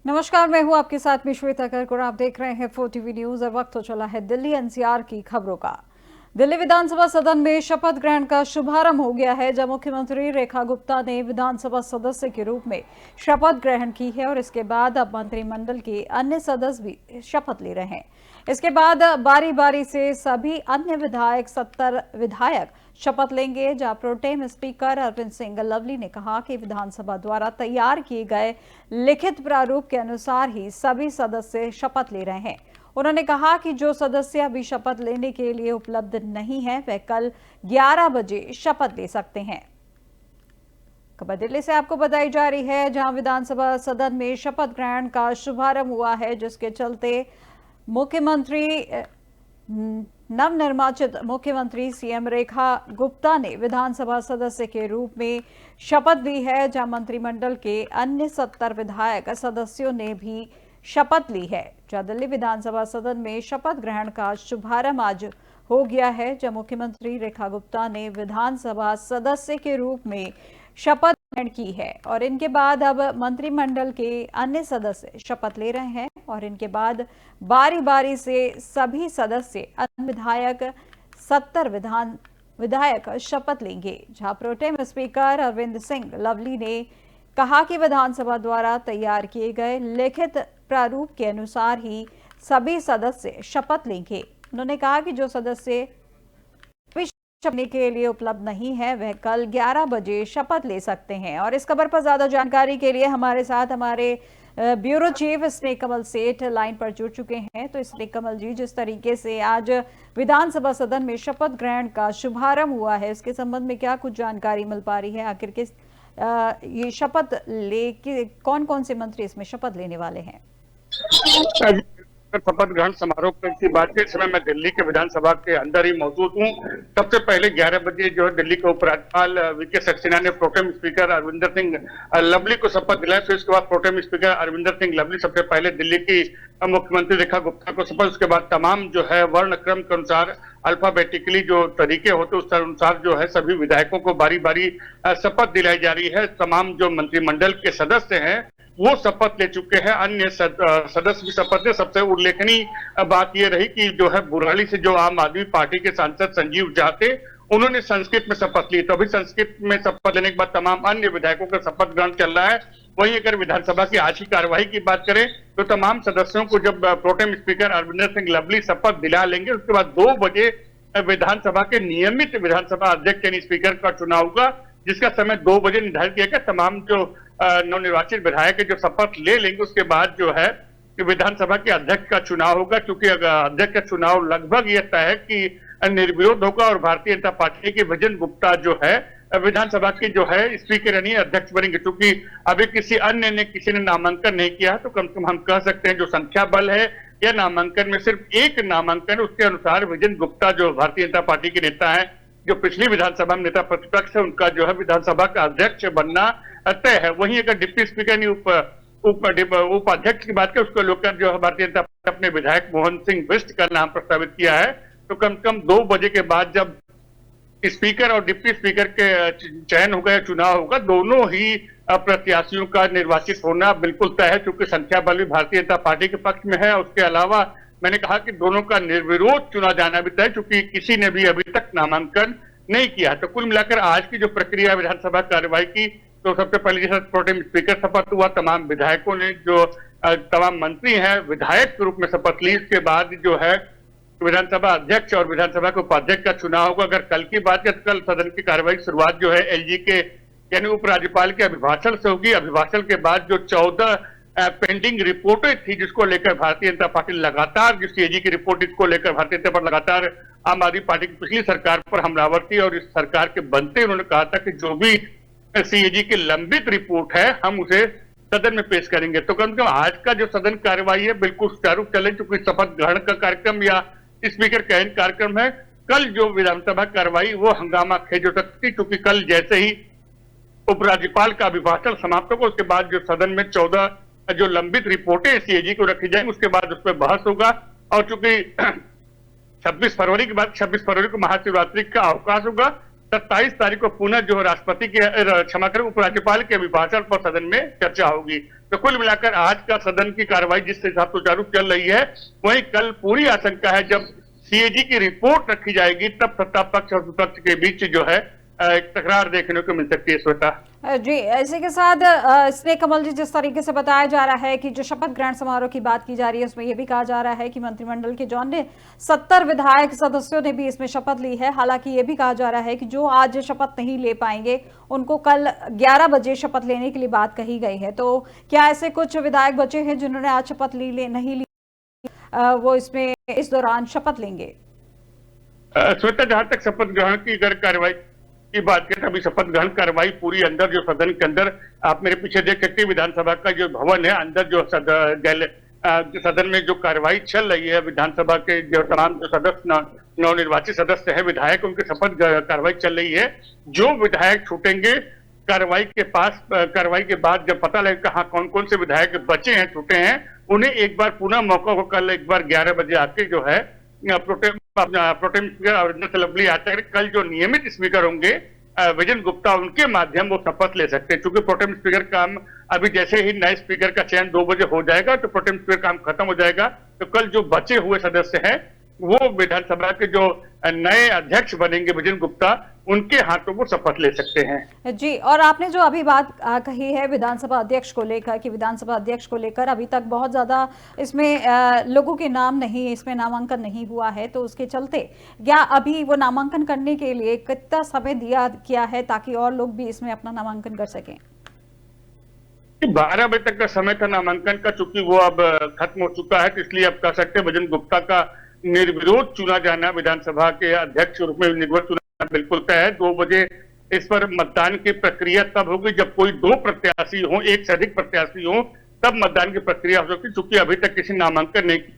नमस्कार, मैं हूं आपके साथ में श्वेता कर्क और आप देख रहे हैं 4 टीवी न्यूज। और वक्त हो चला है दिल्ली एनसीआर की खबरों का। दिल्ली विधानसभा सदन में शपथ ग्रहण का शुभारंभ हो गया है, जब मुख्यमंत्री रेखा गुप्ता ने विधानसभा सदस्य के रूप में शपथ ग्रहण की है और इसके बाद अब मंत्रिमंडल के अन्य सदस्य भी शपथ ले रहे हैं। इसके बाद बारी बारी से सभी अन्य विधायक 70 विधायक शपथ लेंगे, जहां प्रोटेम स्पीकर अरविंद सिंह लवली ने कहा कि विधानसभा द्वारा तैयार किए गए लिखित प्रारूप के अनुसार ही सभी सदस्य शपथ ले रहे हैं। उन्होंने कहा कि जो सदस्य अभी शपथ लेने के लिए उपलब्ध नहीं है, वह कल 11 बजे शपथ ले सकते हैं। खबर दिल्ली से आपको बताई जा रही है, जहां विधानसभा सदन में शपथ ग्रहण का शुभारंभ हुआ है, जिसके चलते मुख्यमंत्री नवनिर्वाचित मुख्यमंत्री सीएम रेखा गुप्ता ने विधानसभा सदस्य के रूप में शपथ ली है, जहां मंत्रिमंडल के अन्य 70 विधायक सदस्यों ने भी शपथ ली है। जहां दिल्ली विधानसभा सदन में शपथ ग्रहण का शुभारंभ आज हो गया है, जहां मुख्यमंत्री रेखा गुप्ता ने विधानसभा सदस्य के रूप में शपथ ग्रहण की है और इनके बाद अब मंत्रिमंडल के अन्य सदस्य शपथ ले रहे हैं और इनके बाद बारी बारी से सभी सदस्य अन्य विधायक 70 विधायक शपथ लेंगे। जहां प्रोटेम स्पीकर अरविंद सिंह लवली ने कहा कि विधानसभा द्वारा तैयार किए गए लिखित प्रारूप के अनुसार ही सभी सदस्य शपथ लेंगे। उन्होंने कहा कि जो सदस्य शपथ के लिए उपलब्ध नहीं है, वह कल 11 बजे शपथ ले सकते हैं। और इस खबर पर ज्यादा जानकारी के लिए हमारे साथ हमारे ब्यूरो चीफ स्नेक कमल सेठ लाइन पर जुड़ चुके हैं। तो स्नेक कमल जी, जिस तरीके से आज विधानसभा सदन में शपथ ग्रहण का शुभारंभ हुआ है, इसके संबंध में क्या कुछ जानकारी मिल पा रही है? आखिर किस ये शपथ लेके कौन कौन से मंत्री इसमें शपथ लेने वाले हैं? शपथ ग्रहण समारोह की बात के समय मैं दिल्ली के विधानसभा के अंदर ही मौजूद हूँ। सबसे पहले 11 बजे जो है दिल्ली के उपराज्यपाल वीके सक्सेना ने प्रोटेम स्पीकर अरविंदर सिंह लवली को शपथ दिलाया। फिर उसके बाद प्रोटेम स्पीकर अरविंदर सिंह लवली सबसे पहले दिल्ली की मुख्यमंत्री रेखा गुप्ता को शपथ, उसके बाद तमाम जो है वर्ण क्रम के अनुसार अल्फाबेटिकली जो तरीके होते उस अनुसार जो है सभी विधायकों को बारी बारी शपथ दिलाई जा रही है। तमाम जो मंत्रिमंडल के सदस्य हैं वो शपथ ले चुके हैं, अन्य सदस्य भी शपथ ले। सबसे उल्लेखनीय बात यह रही कि जो है बुराड़ी से जो आम आदमी पार्टी के सांसद संजीव झा थे, उन्होंने संस्कृत में शपथ ली। तो अभी संस्कृत में शपथ लेने के बाद तमाम अन्य विधायकों का शपथ ग्रहण चल रहा है। वहीं अगर विधानसभा की आज की कार्यवाही की बात करें तो तमाम सदस्यों को जब प्रोटेम स्पीकर अरविंदर सिंह लवली शपथ दिला लेंगे, उसके बाद 2 बजे विधानसभा के नियमित विधानसभा अध्यक्ष यानी स्पीकर का चुनाव होगा, जिसका समय 2 बजे निर्धारित किया गया। तमाम जो नवनिर्वाचित विधायक जो शपथ ले लेंगे, उसके बाद जो है विधानसभा के अध्यक्ष का चुनाव होगा। क्योंकि अध्यक्ष का चुनाव लगभग यह तय है कि निर्विरोध होगा और भारतीय जनता पार्टी के विजन गुप्ता जो है विधानसभा की जो है स्पीकर यानी अध्यक्ष बनेंगे। क्योंकि अभी किसी ने नामांकन नहीं किया, तो कम से कम हम कह सकते हैं जो संख्या बल है या नामांकन में सिर्फ एक नामांकन, उसके अनुसार विजन गुप्ता जो भारतीय जनता पार्टी के नेता है, जो पिछली विधानसभा में नेता प्रतिपक्ष है, उनका जो है विधानसभा का अध्यक्ष बनना तय है। वहीं अगर डिप्टी स्पीकर ने उपाध्यक्ष की बात करें, उसको लेकर जो है भारतीय जनता पार्टी अपने विधायक मोहन सिंह बिष्ट का नाम प्रस्तावित किया है। तो कम से कम 2 बजे के बाद जब स्पीकर और डिप्टी स्पीकर के चयन होगा या चुनाव होगा, दोनों ही प्रत्याशियों का निर्वाचित होना बिल्कुल तय है। क्योंकि संख्या बल भी भारतीय जनता पार्टी के पक्ष में है। उसके अलावा मैंने कहा कि दोनों का निर्विरोध चुना जाना भी तय, क्योंकि किसी ने भी अभी तक नामांकन नहीं किया। तो कुल मिलाकर आज की जो प्रक्रिया विधानसभा कार्यवाही की, तो सबसे पहले जैसे प्रोटेम स्पीकर शपथ हुआ, तमाम विधायकों ने जो तमाम मंत्री हैं विधायक के रूप में शपथ ली। इसके बाद जो है विधानसभा अध्यक्ष और विधानसभा के उपाध्यक्ष का चुनाव होगा। अगर कल की बात करें तो कल सदन की कार्यवाही की शुरुआत जो है एलजी के यानी उपराज्यपाल के अभिभाषण से होगी। अभिभाषण के बाद जो 14 पेंडिंग रिपोर्टें थी, जिसको लेकर भारतीय जनता पार्टी लगातार, जिस सीएजी की रिपोर्ट इसको लेकर भारतीय जनता पार्टी लगातार आम आदमी पार्टी की पिछली सरकार पर हमलावर थी और इस सरकार के बनते उन्होंने कहा था कि जो भी सीएजी की लंबित रिपोर्ट है हम उसे सदन में पेश करेंगे। तो कम से कम आज का जो सदन कार्यवाही है बिल्कुल सुचारू चले, क्योंकि शपथ ग्रहण का कार्यक्रम या स्पीकर का कार्यक्रम है। कल जो विधानसभा कार्यवाही वो हंगामा खेज हो सकती, क्योंकि कल जैसे ही उपराज्यपाल का अभिभाषण समाप्त होगा, उसके बाद जो सदन में 14 जो लंबित रिपोर्टें सीएजी को रखी जाएंगी, उसके बाद उस पर बहस होगा। और चूंकि 26 फरवरी के बाद 26 फरवरी को महाशिवरात्रि का अवकाश होगा, 27 तारीख को पुनः जो है राष्ट्रपति के क्षमा करें उपराज्यपाल के अभिभाषण पर सदन में चर्चा होगी। तो कुल मिलाकर आज का सदन की कार्रवाई जिस हिसाब से सुचारू चल रही है, वहीं कल पूरी आशंका है जब सीएजी की रिपोर्ट रखी जाएगी तब सत्ता पक्ष और विपक्ष के बीच जो है एक तकरार देखने को मिल सकती है। श्वेता जी, इसी के साथ स्नेह कमल जी, जिस तरीके से बताया जा रहा है कि जो शपथ ग्रहण समारोह की बात की जा रही है उसमें यह भी कहा जा रहा है कि मंत्रिमंडल के जो अन्य 70 विधायक सदस्यों ने भी इसमें शपथ ली है। हालांकि ये भी कहा जा रहा है कि जो आज शपथ नहीं ले पाएंगे उनको कल 11 बजे शपथ लेने के लिए बात कही गई है। तो क्या ऐसे कुछ विधायक बचे हैं जिन्होंने आज शपथ नहीं ली, वो इसमें इस दौरान शपथ लेंगे? श्वेता, जहां तक शपथ ग्रहण की अगर कार्रवाई की बात करें, अभी शपथ ग्रहण कार्रवाई पूरी अंदर जो सदन के अंदर आप मेरे पीछे देख सकते हैं, विधानसभा का जो भवन है अंदर जो सदन में जो कार्रवाई चल रही है, विधानसभा के जो तमाम जो सदस्य नवनिर्वाचित सदस्य है विधायक, उनकी शपथ कार्रवाई चल रही है। जो विधायक छूटेंगे कार्रवाई के बाद जब पता लगेगा हाँ कौन कौन से विधायक बचे हैं, छूटे हैं, उन्हें एक बार पुनः मौका को कल एक बार 11 बजे आके जो है प्रोटेम स्पीकर अविंदर लवली आचार्य कल जो नियमित स्पीकर होंगे विजन गुप्ता, उनके माध्यम वो शपथ ले सकते हैं। क्योंकि प्रोटेम स्पीकर काम अभी जैसे ही नए स्पीकर का चयन 2 बजे हो जाएगा तो प्रोटेम स्पीकर काम खत्म हो जाएगा। तो कल जो बचे हुए सदस्य हैं वो विधानसभा के जो नए अध्यक्ष बनेंगे विजन गुप्ता, उनके हाथों वो शपथ ले सकते हैं। जी, और आपने जो अभी बात कही है विधानसभा अध्यक्ष को लेकर कि विधानसभा अध्यक्ष को लेकर अभी तक बहुत ज्यादा इसमें लोगों के नाम नहीं, इसमें नामांकन नहीं हुआ है, तो उसके चलते क्या अभी वो नामांकन करने के लिए कितना समय दिया किया है ताकि और लोग भी इसमें अपना नामांकन कर सकें? 12 बजे तक का समय था नामांकन का, चूंकि वो अब खत्म हो चुका है, तो इसलिए अब कह सकते हैं विजन गुप्ता का निर्विरोध चुना जाना, विधानसभा के अध्यक्ष के रूप में निर्विरोध चुना बिल्कुल तय है। 2 बजे इस पर मतदान की प्रक्रिया तब होगी जब कोई 2 प्रत्याशी हो, एक से अधिक प्रत्याशी हो, तब मतदान की प्रक्रिया हो सकती, चूंकि अभी तक किसी नामांकन नहीं की।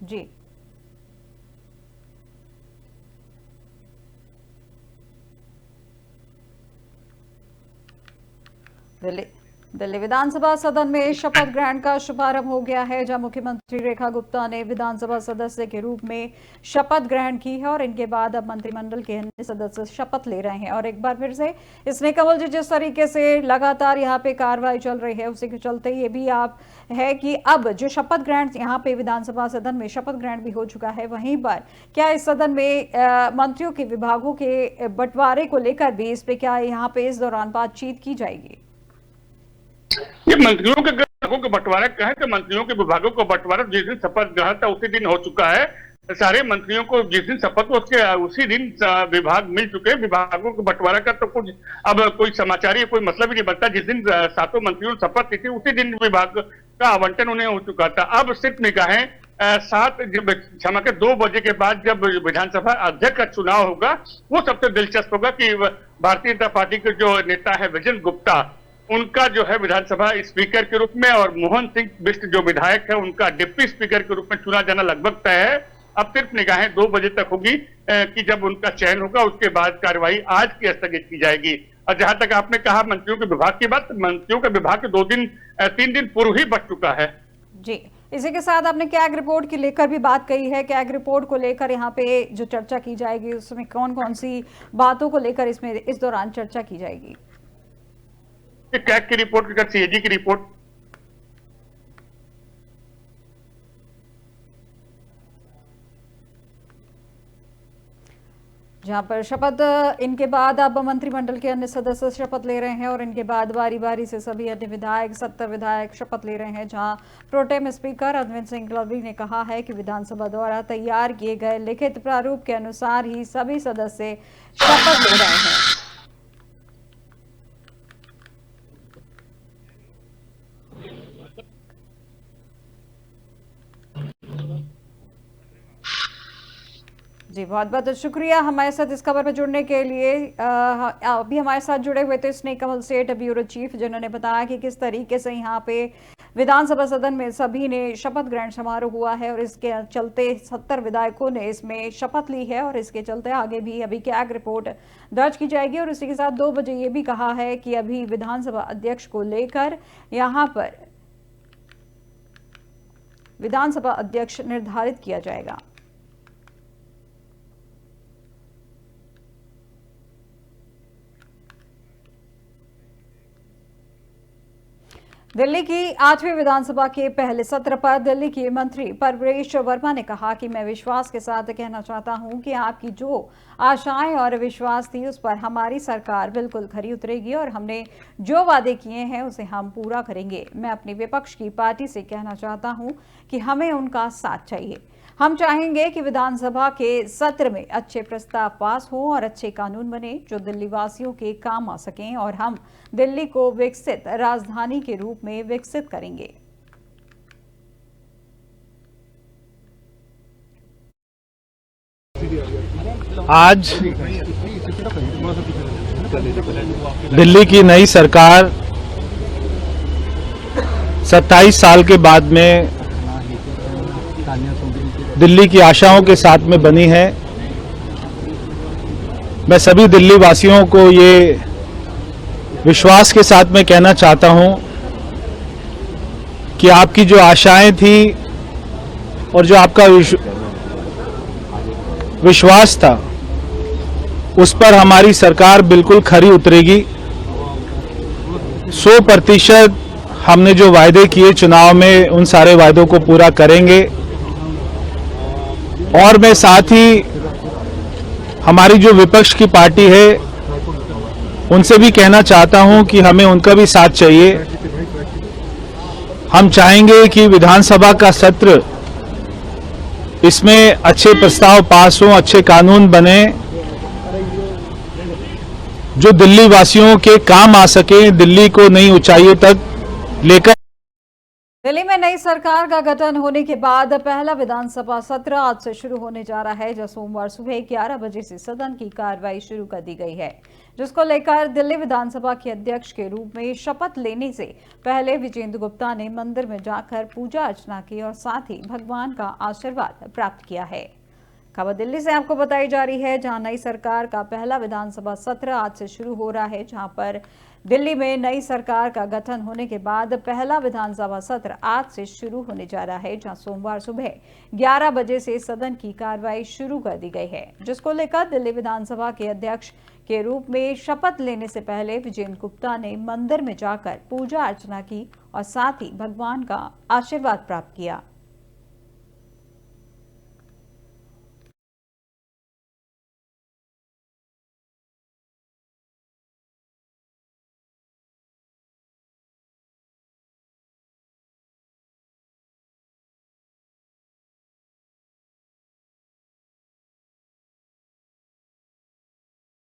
जी, दिल्ली विधानसभा सदन में शपथ ग्रहण का शुभारंभ हो गया है, जहां मुख्यमंत्री रेखा गुप्ता ने विधानसभा सदस्य के रूप में शपथ ग्रहण की है और इनके बाद अब मंत्रिमंडल के अन्य सदस्य शपथ ले रहे हैं। और एक बार फिर से इसने कमल जी, जिस तरीके से लगातार यहाँ पे कार्रवाई चल रही है उसी के चलते ये भी आप है कि अब जो शपथ ग्रहण यहाँ पे विधानसभा सदन में शपथ ग्रहण भी हो चुका है, वहीं पर क्या इस सदन में मंत्रियों के विभागों के बंटवारे को लेकर भी इस पे क्या यहाँ पे इस दौरान बातचीत की जाएगी? ये मंत्रियों के विभागों के बंटवारा कहें तो मंत्रियों के विभागों को बंटवारा जिस दिन शपथ ग्रहण था उसी दिन हो चुका है। सारे मंत्रियों को जिस दिन शपथ उसके उसी दिन विभाग मिल चुके हैं। विभागों को बंटवारा का तो कुछ अब कोई समाचार कोई मतलब ही नहीं बनता। जिस दिन 7 मंत्रियों ने शपथ ली थी उसी दिन विभाग का आवंटन उन्हें हो चुका था। अब सिर्फ निगाहें 2 बजे के बाद जब विधानसभा अध्यक्ष का चुनाव होगा वो सबसे दिलचस्प होगा कि भारतीय जनता पार्टी के जो नेता है विजन गुप्ता, उनका जो है विधानसभा स्पीकर के रूप में और मोहन सिंह बिष्ट जो विधायक है उनका डिप्टी स्पीकर के रूप में चुना जाना लगभग तय है। अब सिर्फ निगाहें 2 बजे तक होगी कि जब उनका चयन होगा उसके बाद कार्रवाई आज की स्थगित की जाएगी। और जहां तक आपने कहा मंत्रियों के विभाग की बात, मंत्रियों के विभाग के 3 दिन पूर्व ही बच चुका है। जी, इसी के साथ आपने कैग रिपोर्ट की लेकर भी बात कही है। कैग रिपोर्ट को लेकर यहाँ पे जो चर्चा की जाएगी उसमें कौन कौन सी बातों को लेकर इसमें इस दौरान चर्चा की जाएगी? कैग की रिपोर्ट, सीएजी की रिपोर्ट, जहां पर शपथ इनके बाद अब मंत्रिमंडल के अन्य सदस्य शपथ ले रहे हैं और इनके बाद बारी बारी से सभी अन्य विधायक 70 विधायक शपथ ले रहे हैं। जहां प्रोटेम स्पीकर अरविंद सिंह लवली ने कहा है कि विधानसभा द्वारा तैयार किए गए लिखित प्रारूप के अनुसार ही सभी सदस्य शपथ ले रहे हैं। जी, बहुत बहुत शुक्रिया हमारे साथ इस खबर पर जुड़ने के लिए। अभी हमारे साथ जुड़े हुए थे स्नेह कमल सेठ, ब्यूरो चीफ, जिन्होंने बताया कि किस तरीके से यहाँ पे विधानसभा सदन में सभी ने शपथ ग्रहण समारोह हुआ है और इसके चलते 70 विधायकों ने इसमें शपथ ली है और इसके चलते आगे भी अभी कैग रिपोर्ट दर्ज की जाएगी। और इसी के साथ 2 बजे ये भी कहा है कि अभी विधानसभा अध्यक्ष को लेकर यहाँ पर विधानसभा अध्यक्ष निर्धारित किया जाएगा। दिल्ली की 8वीं विधानसभा के पहले सत्र पर दिल्ली के मंत्री परवेश वर्मा ने कहा कि मैं विश्वास के साथ कहना चाहता हूं कि आपकी जो आशाएं और विश्वास थी उस पर हमारी सरकार बिल्कुल खरी उतरेगी और हमने जो वादे किए हैं उसे हम पूरा करेंगे। मैं अपनी विपक्ष की पार्टी से कहना चाहता हूं कि हमें उनका साथ चाहिए। हम चाहेंगे कि विधानसभा के सत्र में अच्छे प्रस्ताव पास हों और अच्छे कानून बने जो दिल्ली वासियों के काम आ सकें और हम दिल्ली को विकसित राजधानी के रूप में विकसित करेंगे। आज दिल्ली की नई सरकार 27 साल के बाद में दिल्ली की आशाओं के साथ में बनी है। मैं सभी दिल्ली वासियों को ये विश्वास के साथ में कहना चाहता हूं कि आपकी जो आशाएं थी और जो आपका विश्वास था उस पर हमारी सरकार बिल्कुल खरी उतरेगी। 100% हमने जो वायदे किए चुनाव में उन सारे वायदों को पूरा करेंगे और मैं साथ ही हमारी जो विपक्ष की पार्टी है उनसे भी कहना चाहता हूं कि हमें उनका भी साथ चाहिए। हम चाहेंगे कि विधानसभा का सत्र इसमें अच्छे प्रस्ताव पास हों, अच्छे कानून बने जो दिल्ली वासियों के काम आ सके, दिल्ली को नई ऊंचाइयों तक लेकर। दिल्ली में नई सरकार का गठन होने के बाद पहला विधानसभा सत्र आज से शुरू होने जा रहा है, जो सोमवार सुबह 11 बजे से सदन की कार्रवाई शुरू कर दी गई है, जिसको लेकर दिल्ली विधानसभा के अध्यक्ष के रूप में शपथ लेने से पहले विजेंद्र गुप्ता ने मंदिर में जाकर पूजा अर्चना की और साथ ही भगवान का आशीर्वाद प्राप्त किया है। खबर दिल्ली से आपको बताई जा रही है, जहां नई सरकार का पहला विधानसभा सत्र आज से शुरू हो रहा है, जहां पर दिल्ली में नई सरकार का गठन होने के बाद पहला विधानसभा सत्र आज से शुरू होने जा रहा है, जहां सोमवार सुबह 11 बजे से सदन की कार्रवाई शुरू कर दी गई है, जिसको लेकर दिल्ली विधानसभा के अध्यक्ष के रूप में शपथ लेने से पहले विजेंद्र गुप्ता ने मंदिर में जाकर पूजा अर्चना की और साथ ही भगवान का आशीर्वाद प्राप्त किया।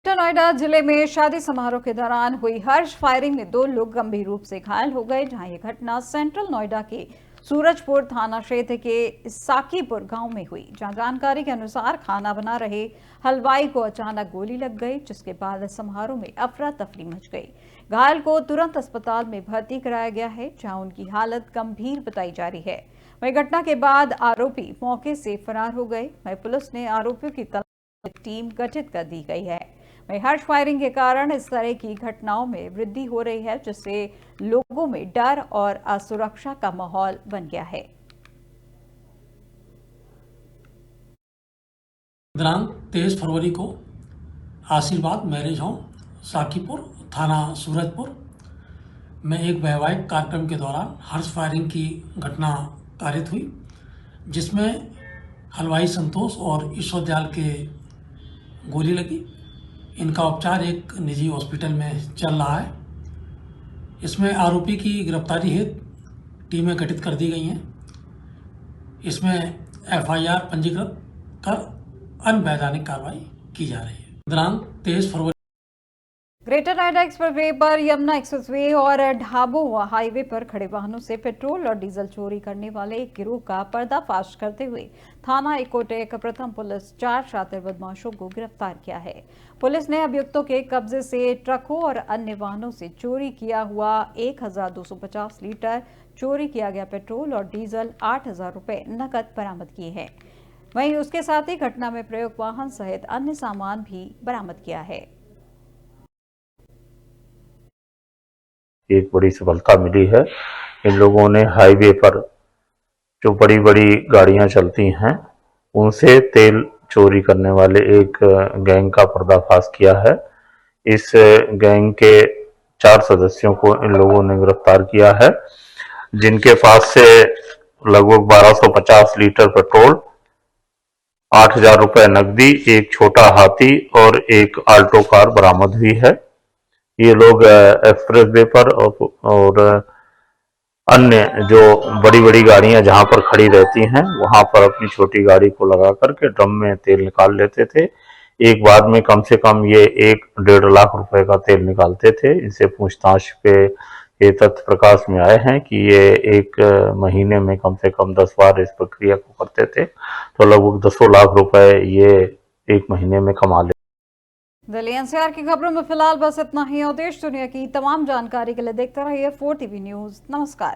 नोएडा जिले में शादी समारोह के दौरान हुई हर्ष फायरिंग में 2 लोग गंभीर रूप से घायल हो गए, जहां यह घटना सेंट्रल नोएडा के सूरजपुर थाना क्षेत्र के साकीपुर गांव में हुई, जहां जानकारी के अनुसार खाना बना रहे हलवाई को अचानक गोली लग गई, जिसके बाद समारोह में अफरा तफरी मच गई। घायल को तुरंत अस्पताल में भर्ती कराया गया है, जहां उनकी हालत गंभीर बताई जा रही है। वहीं घटना के बाद आरोपी मौके से फरार हो गए। वहीं पुलिस ने आरोपियों की तलाश टीम गठित कर दी गई है। वहीं हर्ष फायरिंग के कारण इस तरह की घटनाओं में वृद्धि हो रही है, जिससे लोगों में डर और असुरक्षा का माहौल बन गया है। दिनांक 23 फरवरी को आशीर्वाद मैरिज होम साकीपुर थाना सूरजपुर में एक वैवाहिक कार्यक्रम के दौरान हर्ष फायरिंग की घटना कारित हुई, जिसमें हलवाई संतोष और ईश्वर दयाल के गोली लगी। इनका उपचार एक निजी हॉस्पिटल में चल रहा है। इसमें आरोपी की गिरफ्तारी हेतु टीमें गठित कर दी गई हैं। इसमें FIR पंजीकृत कर अनवैधानिक कार्रवाई की जा रही है। दिनांक 23 फरवरी ग्रेटर नोएडा एक्सप्रेसवे पर यमुना एक्सप्रेसवे और ढाबों हाईवे पर खड़े वाहनों से पेट्रोल और डीजल चोरी करने वाले एक गिरोह का पर्दाफाश करते हुए थाना इकोटेक प्रथम पुलिस 4 शातिर बदमाशों को गिरफ्तार किया है। पुलिस ने अभियुक्तों के कब्जे से ट्रकों और अन्य वाहनों से चोरी किया हुआ 1250 लीटर चोरी किया गया पेट्रोल और डीजल 8000 रुपए नकद बरामद किए हैं। वहीं उसके साथ ही घटना में प्रयुक्त वाहन सहित अन्य सामान भी बरामद किया है। एक बड़ी सफलता मिली है। इन लोगों ने हाईवे पर जो बड़ी बड़ी गाड़ियां चलती हैं उनसे तेल चोरी करने वाले एक गैंग का पर्दाफाश किया है। इस गैंग के 4 सदस्यों को इन लोगों ने गिरफ्तार किया है, जिनके पास से लगभग 1250 लीटर पेट्रोल, 8,000 रुपए नकदी, एक छोटा हाथी और एक आल्टो कार बरामद हुई है। ये लोग एक्सप्रेस वे पर और अन्य जो बड़ी बड़ी गाड़ियां जहां पर खड़ी रहती हैं वहां पर अपनी छोटी गाड़ी को लगा करके ड्रम में तेल निकाल लेते थे। एक बाद में कम से कम ये 1-1.5 लाख रुपए का तेल निकालते थे। इनसे पूछताछ पे ये तथ्य प्रकाश में आए हैं कि ये एक महीने में कम से कम 10 बार इस प्रक्रिया को करते थे, तो लगभग 10 लाख रुपए ये एक महीने में कमा लेते। दिल्ली एनसीआर की खबरों में फिलहाल बस इतना ही और देश दुनिया की तमाम जानकारी के लिए देखते रहिए 4 TV न्यूज। नमस्कार।